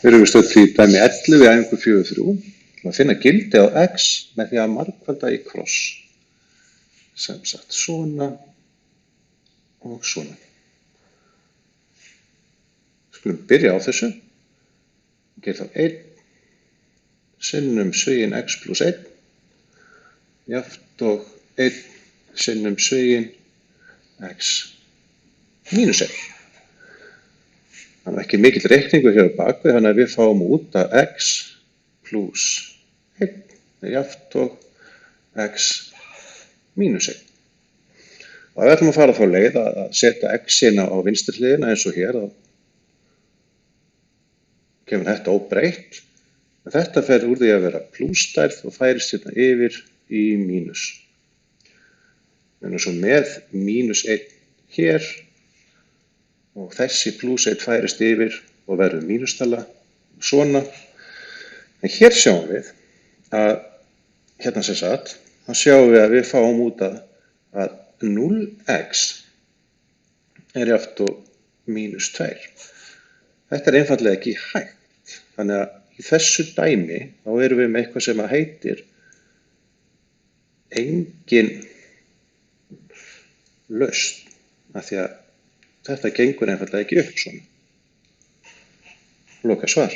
Við erum stödd í dæmi 11 í æfingu 4.3. Að finna gildi á x með því að margfalda í kross. Sem sagt svona og svona. Skulum byrja á þessu. Gerum þá 1 sinnum svigin x plus 1 jafnt og 1 sinnum svigin x mínus 1. Þannig ekki mikill reikningur hér á bakvið, þannig að við fáum út að x plus 1 er jafnt og x mínus 1. Og við ætlum að fara þá leið að setja x-ina á vinstri hliðina eins og hér. Kemur þetta óbreytt. Þetta fer úr því að vera plússtærð og færist hérna yfir í mínus. Við erum svo með mínus 1 hér. Og þessi plus 1 færist yfir og verður mínustala svona. En hér sjáum við að, hérna sem sagt, þá sjáum við að við fáum út að 0x er jafnt og mínus 2. Þetta er einfaldlega ekki hægt. Þannig að í þessu dæmi þá erum við með eitthvað sem að heitir engin lausn. Af því að þetta gengur einfaldlega ekki upp svona. Loka svar.